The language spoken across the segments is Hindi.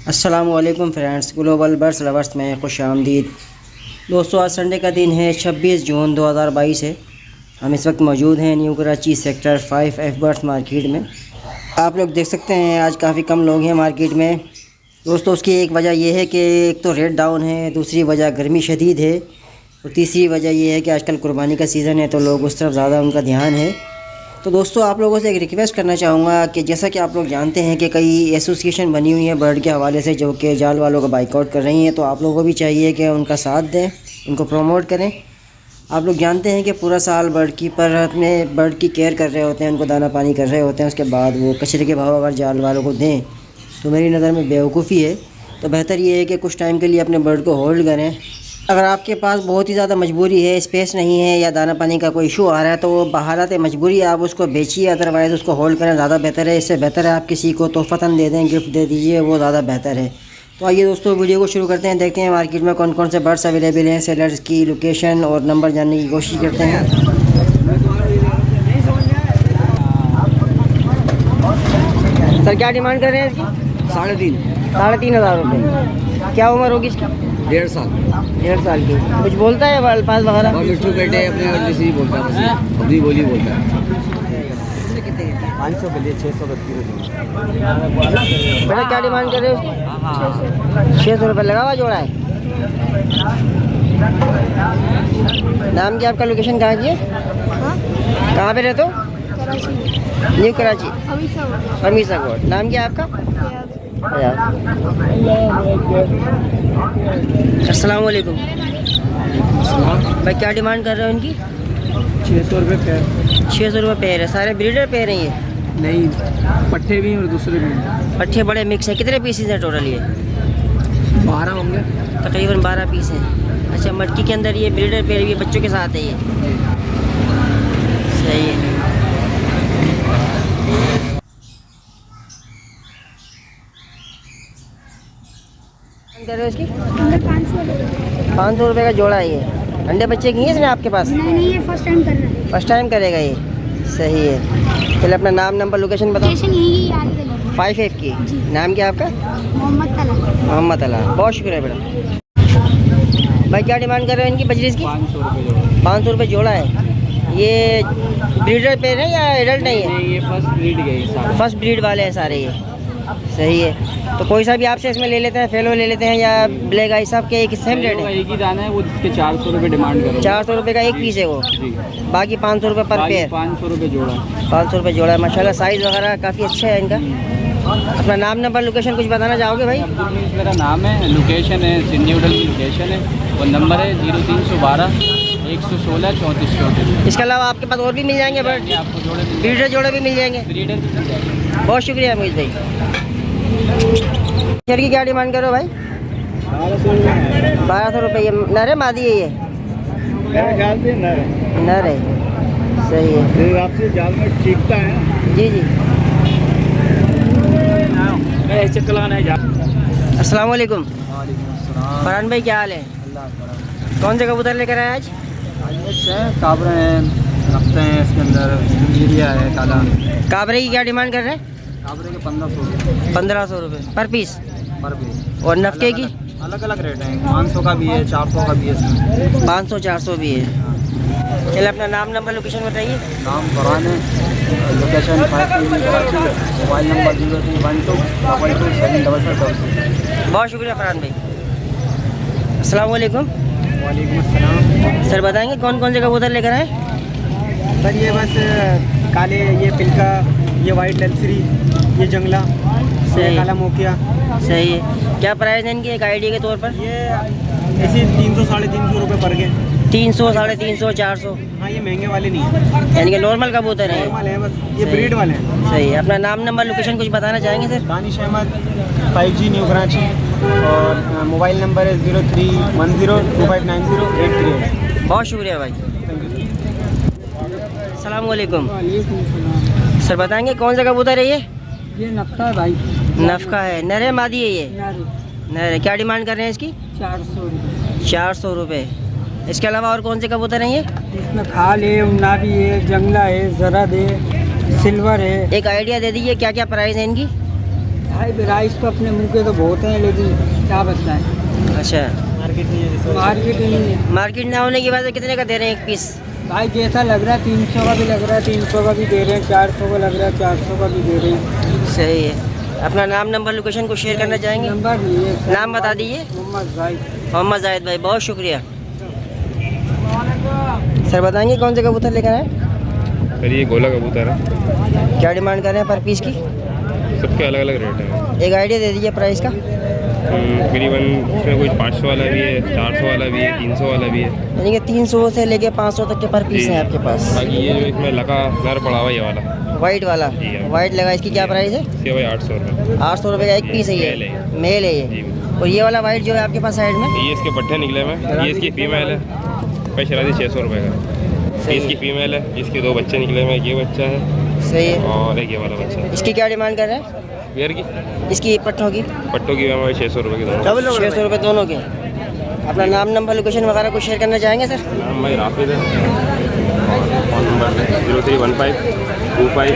अस्सलामुअलैकुम फ्रेंड्स, ग्लोबल बर्ड्स लवर्स में खुश आमदीद। दोस्तों, आज संडे का दिन है, 26 जून 2022 है। हम इस वक्त मौजूद हैं new Karachi sector 5F birds market में। आप लोग देख सकते हैं आज काफ़ी कम लोग हैं मार्केट में। दोस्तों, उसकी एक वजह यह है कि एक तो रेट डाउन है, दूसरी वजह गर्मी शदीद है और तीसरी वजह यह है कि आजकल कुर्बानी का सीज़न है तो लोग उस तरफ ज़्यादा उनका ध्यान है। तो दोस्तों, आप लोगों से एक रिक्वेस्ट करना चाहूँगा कि जैसा कि आप लोग जानते हैं कि कई एसोसिएशन बनी हुई हैं बर्ड के हवाले से जो कि जाल वालों का बाइकआउट कर रही हैं, तो आप लोगों को भी चाहिए कि उनका साथ दें, उनको प्रमोट करें। आप लोग जानते हैं कि पूरा साल बर्ड कीपर अपने बर्ड की केयर कर रहे होते हैं, उनको दाना पानी कर रहे होते हैं, उसके बाद वो कचरे के भाव अगर जाल वालों को दें तो मेरी नज़र में बेवकूफ़ी है। तो बेहतर ये है कि कुछ टाइम के लिए अपने बर्ड को होल्ड करें। अगर आपके पास बहुत ही ज़्यादा मजबूरी है, स्पेस नहीं है या दाना पानी का कोई इशू आ रहा है तो बहालत मजबूरी आप उसको बेचिए, अदरवाइज़ उसको होल्ड करें, ज़्यादा बेहतर है। इससे बेहतर है आप किसी को तोहफ़तन दे दें, गिफ्ट दे दीजिए, वो ज़्यादा बेहतर है। तो आइए दोस्तों, वीडियो को शुरू करते हैं। देखते हैं मार्केट में कौन कौन से बर्ड्स अवेलेबल हैं, सेलर्स की लोकेशन और नंबर जानने की कोशिश करते हैं। सर, क्या डिमांड कर रहे हैं इसकी? 3,500 रुपये। क्या उम्र होगी इसकी? 1.5 साल। 1.5 साल की। कुछ बोलता है अल्फाज वगैरह? मिट्टू बेटे अपने अर्जी से ही बोलता है, बस अपनी बोली बोलता है। 500 के लिए 600 बेटा, क्या डिमांड कर रहे हो उसकी? 600 रुपये लगा हुआ जोड़ा है। नाम क्या आपका? लोकेशन कहाँ की है? कहाँ पे रहते हो? न्यू कराची, हमीसा कोट। नाम क्या आपका? अस्सलाम वालेकुम भाई, क्या डिमांड कर रहे हो इनकी? 600 रुपये पैर। 600 रुपये पैर है। सारे ब्रीडर पैर हैं ये? नहीं, पट्टे भी और दूसरे भी। पट्टे बड़े मिक्स हैं। कितने पीसेज हैं टोटल ये? 12 होंगे तकरीबन 12 पीस हैं। अच्छा, मटकी के अंदर ये ब्रीडर पैर भी बच्चों के साथ है ये? सही है। कर रहे हो इसकी? 500 रुपये का जोड़ा है ये। अंडे बच्चे की है इसमें आपके पास? नहीं, ये फर्स्ट टाइम कर रहा है। फर्स्ट टाइम करेगा ये? सही है। पहले अपना नाम, नंबर, लोकेशन बताओ। लोकेशन यही है, आगे गली। 5F की। नाम क्या आपका? मोहम्मद तला। मोहम्मद अला, बहुत शुक्रिया बेटा। भाई, क्या डिमांड कर रहे हो इनकी बजरीज की? 500 रुपये। 500 रुपये जोड़ा है। ये ब्रीडर पेयर है या एडल्ट नहीं है? ये फर्स्ट ब्रीड गई, फर्स्ट ब्रीड वाले हैं सारे ये। सही है। तो कोई सा भी आपसे इसमें ले लेते हैं, फेलो ले लेते हैं या ब्लैक आई, सब के एक सेम रेट है? एक ही दाना है वो, जिसके 400 रुपये डिमांड करो। 400 रुपये का एक पीस है वो जी। बाकी 500 रुपये पर पेयर। 500 रुपये जोड़ा। 500 रुपये जोड़ा है। माशाल्लाह साइज़ वगैरह काफ़ी अच्छा है इनका। अपना नाम, नंबर, लोकेशन कुछ बताना चाहोगे भाई? मेरा नाम है, लोकेशन है सिंधी होटल की लोकेशन है, और नंबर है 0312 116 34 34। इसके अलावा आपके पास और भी मिल जाएंगे बर्ड? आपको जोड़े ब्रीडर जोड़े भी मिल जाएंगे? ब्रीडर भी मिल जाएंगे। बहुत शुक्रिया अमीर भाई। शेर की क्या डिमांड करो भाई? 1200 रुपये। ये नर है मादी है? ये नर है। सही है। आपसे जाल में चीखता है। जी जी। चक्कर लगाना है। अस्सलाम वालेकुम फरहान भाई, क्या हाल है? कौन से कबूतर लेकर आए आज? काबरे हैं, रखते हैं इसके अंदर, यूरिया है, काला। काबरे की क्या डिमांड कर रहे हैं? काबरे के 1500 1500 रुपये पर पीस। पर पीस। और नफके की? अलग अलग रेट हैं, 500 का भी है, 400 का भी है इसमें। 500 400 भी है। चलिए, अपना नाम, नंबर, लोकेशन बताइए। नाम फरहान है, लोकेशन 5 कराची, मोबाइल नंबर 0212227777। बहुत शुक्रिया फरहान भाई। अस्सलाम वालेकुम। वालेकुम अस्सलाम। सर, बताएंगे कौन कौन से कबूतर लेकर आए? सर, ये बस काले, ये पिलका, ये वाइट ललसरी, ये जंगला, ये काला मोकिया। सही है। क्या प्राइस है इनकी एक आइडिया के तौर पर? ये ऐसे 300 साढ़े 300 रुपये पर के। 300 350 400? हाँ, ये महंगे वाले नहीं है, यानी कि नॉर्मल कबूतर है? नॉर्मल है बस, ये सही। ब्रीड वाले हैं। सही है। अपना नाम, नंबर, लोकेशन कुछ बताना चाहेंगे sir? Danish Ahmad, 5G new Karachi, और मोबाइल नंबर है 0310259083। बहुत शुक्रिया भाई। अस्सलाम वालेकुम। सर, बताएंगे कौन सा कबूतर है ये? ये नफ्का है भाई। नफका है। नर है मादी है ये? नर है। क्या डिमांड कर रहे हैं इसकी? 400 रुपये। 400 रुपये। इसके अलावा और कौन से कबूतर हैं ये? इसमें खाल है, उन्नाबी है, जंगला है, जरद है, सिल्वर है। एक आइडिया दे दीजिए क्या क्या प्राइस है इनकी? भाई प्राइस तो अपने मुंह के तो बहुत हैं, लेकिन क्या बताएं, अच्छा, मार्केट नहीं है, मार्केट नहीं है। मार्केट ना होने की वजह से कितने का दे रहे हैं एक पीस? भाई जैसा लग रहा है 300 का भी लग रहा है, 300 का भी दे रहे हैं, 400 का लग रहा है, 400 का भी दे रहे हैं। सही है। अपना नाम, नंबर, लोकेशन को शेयर करना चाहेंगे? नंबर नहीं है। नाम बता दीजिए। मोहम्मद जाहिद भाई, बहुत शुक्रिया सर। बताएंगे कौन से कबूतर लेकर आए? सर ये गोला कबूतर है। क्या डिमांड कर रहे हैं पर पीस की? सबके अलग अलग रेट है। एक आइडिया दे दीजिए प्राइस का। तकरीबन इसमें कुछ 500 वाला भी है, 400 वाला भी है, 300 वाला भी है। यानी कि 300 से लेके 500 तक के पर पीस हैं आपके पास। बाकी ये जो इसमें लगा नर पड़ा हुआ ये वाला वाइट वाला, जी हाँ। वाइट लगा, इसकी क्या प्राइस है? ये भाई 800 रुपये। 800 रुपये का एक पीस है मेल ये, है। मेल है ये। जी। और ये वाला वाइट जो है आपके पास साइड में? ये इसके पट्टे निकले में, ये इसकी फीमेल है, भाई शराजी 600 रुपये का। सही ये इसकी है। फीमेल है, इसके 2 बच्चे निकले में, ये बच्चा है सही है। और एक ये वाला बच्चा है। इसकी क्या डिमांड कर रहे हैं? वेयर की इसकी पट्टों की? पट्टों की हमारे 600 रुपये की दोनों। 600 रुपये दोनों के। अपना नाम, नंबर, लोकेशन वगैरह कुछ शेयर करना चाहेंगे सर? नाम भाई राफिद है और फ़ोन नंबर 0315 25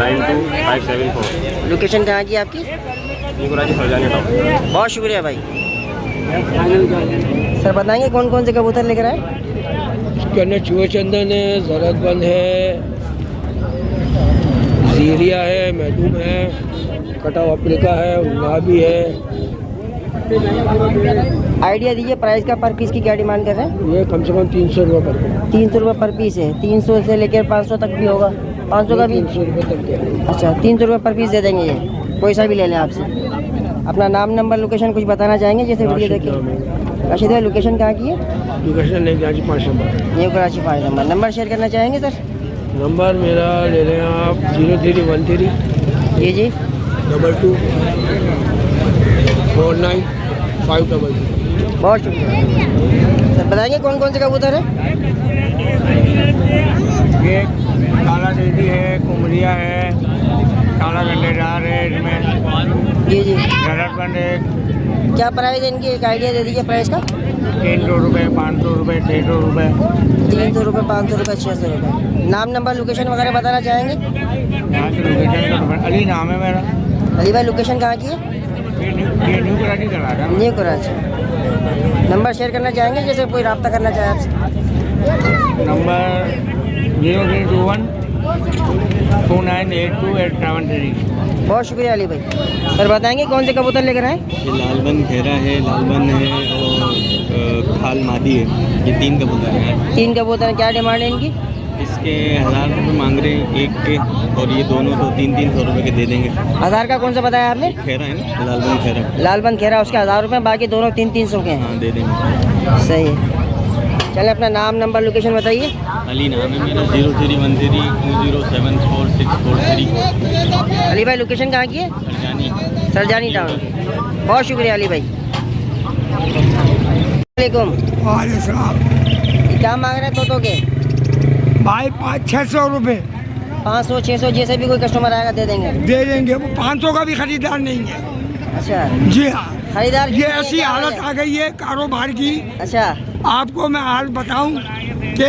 92 574। लोकेशन कहाँ की आपकी? ये कराची सरजानी टाउन। बहुत शुक्रिया भाई। सर बताएंगे कौन कौन से कबूतर लेकर आए? इसके अंदर चूहे चंदन है, जरतबंद है, जीरिया है, मैडूम है, कटा हुआ पिलका है, गुलाबी है। आइडिया दीजिए प्राइस का, पर पीस की क्या डिमांड कर रहे हैं? ये कम से कम 300 रुपये पर। 300 रुपये पर पीस है। 300 से लेकर 500 तक भी होगा, 500 का भी? 300 रुपये तक दे। अच्छा, 300 रुपये पर पीस दे देंगे ये, कोई सा भी ले लें आपसे। अपना नाम, नंबर, लोकेशन कुछ बताना चाहेंगे जैसे वीडियो देखिए? राशिद भाई लोकेशन कहाँ की है? लोकेशन नहीं, Karachi 5 number. New Karachi 5 number. Number share करना चाहेंगे सर? नंबर मेरा ले लें आप 0313 जी जी 22 49 522। बहुत शुक्रिया सर। बताएंगे कौन कौन से कबूतर है? ये काला डेडी है, कुमरिया है, काला गंडेदार है, इसमें जी जी। गरटबंद है। क्या प्राइस है इनकी, एक आइडिया दे दीजिए प्राइस का? 300 रुपये, 500 रुपये, 600 रुपये। 300 रुपये, 500 रुपये, 600 रुपये। नाम, नंबर, लोकेशन वगैरह बताना चाहेंगे? यहाँ से लोकेशन का अली नाम है मेरा। अली भाई लोकेशन कहाँ की है? ये न्यू कराची चला रहा है। न्यू कराची। नंबर शेयर करना चाहेंगे जैसे कोई रब्ता करना चाहे आपसे? नंबर 0321 2982 873। बहुत शुक्रिया अली भाई। सर बताएंगे कौन से कबूतर लेकर आए? ये लालबन खेरा है, लालबन है और खाल मादी है। ये 3 कबूतर हैं। 3 कबूतर हैं, क्या डिमांड है इनकी? इसके 1000 रुपये मांग रहे हैं एक के, और ये दोनों तो 300 रुपये के दे देंगे। 1000 का कौन सा बताया आपने? खेरा है ना, लालबन खेरा। लालबन खेरा, उसके 1000 रुपये, बाकी दोनों 300 के हैं। हाँ दे देंगे। सही है। चले अपना नाम, नंबर, लोकेशन बताइए। अली नाम है मेरा 0313 20746434। अली भाई लोकेशन कहाँ की है? सरजानी। सरजानी टाउन। बहुत शुक्रिया अली भाई। वालेकुम। ये क्या मांग रहे हैं तोतों के? भाई 500-600 रुपये 500 600 जैसे भी कोई कस्टमर आएगा दे देंगे? दे देंगे। वो 500 का भी खरीदार नहीं है। अच्छा, जी हाँ, खरीदार ये ऐसी हालत आ गई है कारोबार की। अच्छा आपको मैं हाल बताऊं कि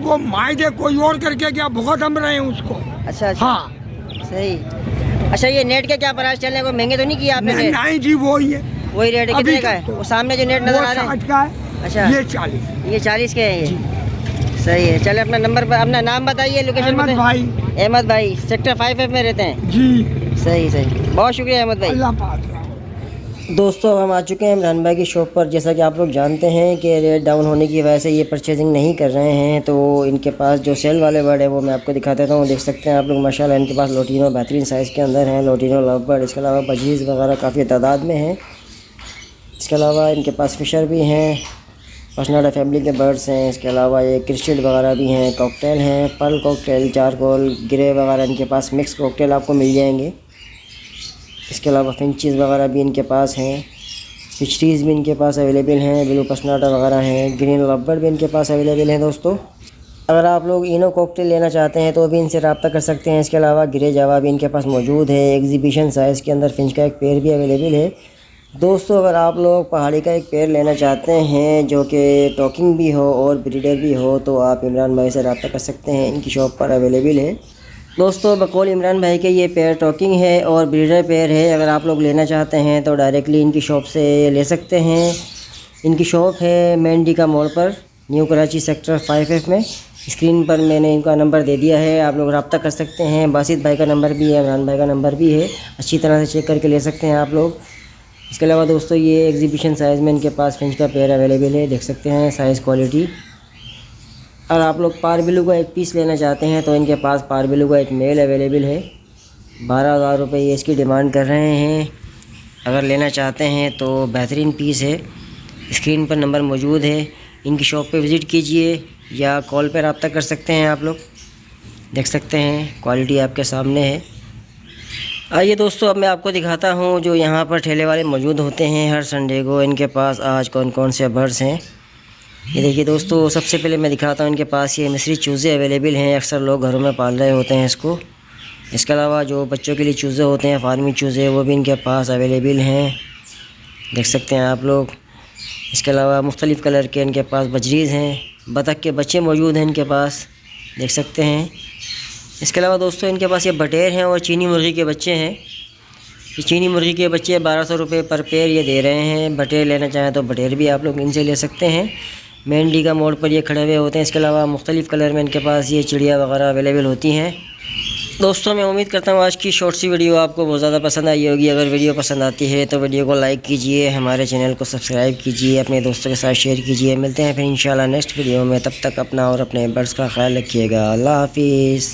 वो मायदे कोई और करके क्या भुगत हम रहे हैं उसको। अच्छा अच्छा। हाँ सही। अच्छा, ये नेट के क्या प्राइस चल रहे हैं? कोई महंगे तो नहीं किया आपने नहीं, रेट? नहीं जी, वो ही है। वही रेट है। अभी कितने का तक है वो सामने जो नेट नजर आ रहा है? 60 का है। अच्छा, ये 40। ये 40 के हैं ये। सही है। चले अपना नंबर पर, अपना नाम बताइए, लोकेशन अहमद बताइए। भाई। अहमद भाई सेक्टर 5F में रहते हैं? जी। सही सही, बहुत शुक्रिया अहमद भाई। अल्लाह पाक। दोस्तों हम आ चुके हैं इमरान भाई की शॉप पर। जैसा कि आप लोग जानते हैं कि रेट डाउन होने की वजह से ये परचेजिंग नहीं कर रहे हैं, तो इनके पास जो सेल वाले बर्ड है वो मैं आपको दिखा देता हूँ। देख सकते हैं आप लोग माशाल्लाह इनके पास लोटिनो बेहतरीन साइज़ के अंदर हैं, लोटिनो लव बर्ड। इसके अलावा बजीज़ वगैरह काफ़ी तादाद में हैं। इसके अलावा इनके पास फिशर भी हैं, पसनाडा फैमिली के बर्ड्स हैं। इसके अलावा ये क्रिस्टल वगैरह भी हैं, कॉकटेल हैं, पर्ल कॉकटेल, चारकोल, ग्रे वगैरह इनके पास मिक्स कॉकटेल आपको मिल जाएंगे। इसके अलावा फिंचीज़ वगैरह भी इनके पास हैं, फिशरीज़ भी इनके पास अवेलेबल हैं, ब्लू पसनाडा वगैरह हैं, ग्रीन लवबर्ड भी इनके पास अवेलेबल हैं। दोस्तों अगर आप लोग इनो कॉकटेल लेना चाहते हैं तो भी इनसे रब्ता कर सकते हैं। इसके अलावा ग्रे जावा भी इनके पास मौजूद है। एग्जीबिशन साइज़ के अंदर फिंच का एक पेयर भी अवेलेबल है। दोस्तों अगर आप लोग पहाड़ी का एक पेयर लेना चाहते हैं जो कि टॉकिंग भी हो और ब्रीडर भी हो तो आप इमरान भाई से रब्ता कर सकते हैं, इनकी शॉप पर अवेलेबल है। दोस्तों बकौल इमरान भाई के ये पेयर टॉकिंग है और ब्रीडर पेयर है। अगर आप लोग लेना चाहते हैं तो डायरेक्टली इनकी शॉप से ले सकते हैं। इनकी शॉप है मेंडी का मोड़ पर, न्यू कराची सेक्टर 5F में। स्क्रीन पर मैंने इनका नंबर दे दिया है, आप लोग रब्ता कर सकते हैं। बासित भाई का नंबर भी है, इमरान भाई का नंबर भी है, अच्छी तरह से चेक करके ले सकते हैं आप लोग। इसके अलावा दोस्तों ये एग्जीबिशन साइज़ में इनके पास फिंच का पेयर अवेलेबल है, देख सकते हैं साइज़ क्वालिटी। अगर आप लोग पारबिलू का एक पीस लेना चाहते हैं तो इनके पास पारबिलू का एक मेल अवेलेबल है। 12,000 रुपये ये इसकी डिमांड कर रहे हैं। अगर लेना चाहते हैं तो बेहतरीन पीस है, स्क्रीन पर नंबर मौजूद है। इनकी शॉप पे विज़िट कीजिए या कॉल पर रब्ता कर सकते हैं आप लोग। देख सकते हैं क्वालिटी आपके सामने है। आइए दोस्तों अब मैं आपको दिखाता हूँ जो यहाँ पर ठेले वाले मौजूद होते हैं हर संडे को। इनके पास आज कौन कौन से बर्ड्स हैं ये देखिए दोस्तों। सबसे पहले मैं दिखाता हूँ इनके पास ये मिस्री चूज़े अवेलेबल हैं। अक्सर लोग घरों में पाल रहे होते हैं इसको। इसके अलावा जो बच्चों के लिए चूज़े होते हैं, फार्मी चूज़े, वो भी इनके पास अवेलेबल हैं, देख सकते हैं आप लोग। इसके अलावा मुख्तलिफ़ कलर के इनके पास बजरीज़ हैं, बतख के बच्चे मौजूद हैं इनके पास, देख सकते हैं। इसके अलावा दोस्तों इनके पास ये बटेर हैं और चीनी मुर्गी के बच्चे हैं। ये चीनी मुर्गी के बच्चे 1200 रुपये पर पेयर ये दे रहे हैं। बटेर लेना चाहें तो बटेर भी आप लोग इनसे ले सकते हैं। मेंडी का मोड़ पर ये खड़े हुए होते हैं। इसके अलावा मुख्तलिफ़ कलर में इनके पास ये चिड़िया वगैरह अवेलेबल होती हैं। दोस्तों मैं उम्मीद करता हूँ आज की शॉर्ट सी वीडियो आपको बहुत ज़्यादा पसंद आई होगी। अगर वीडियो पसंद आती है तो वीडियो को लाइक कीजिए, हमारे चैनल को सब्सक्राइब कीजिए, अपने दोस्तों के साथ शेयर कीजिए। मिलते हैं फिर इंशाल्लाह नेक्स्ट वीडियो में। तब तक अपना और अपने बर्ड्स का ख्याल रखिएगा। अल्लाह हाफिज़।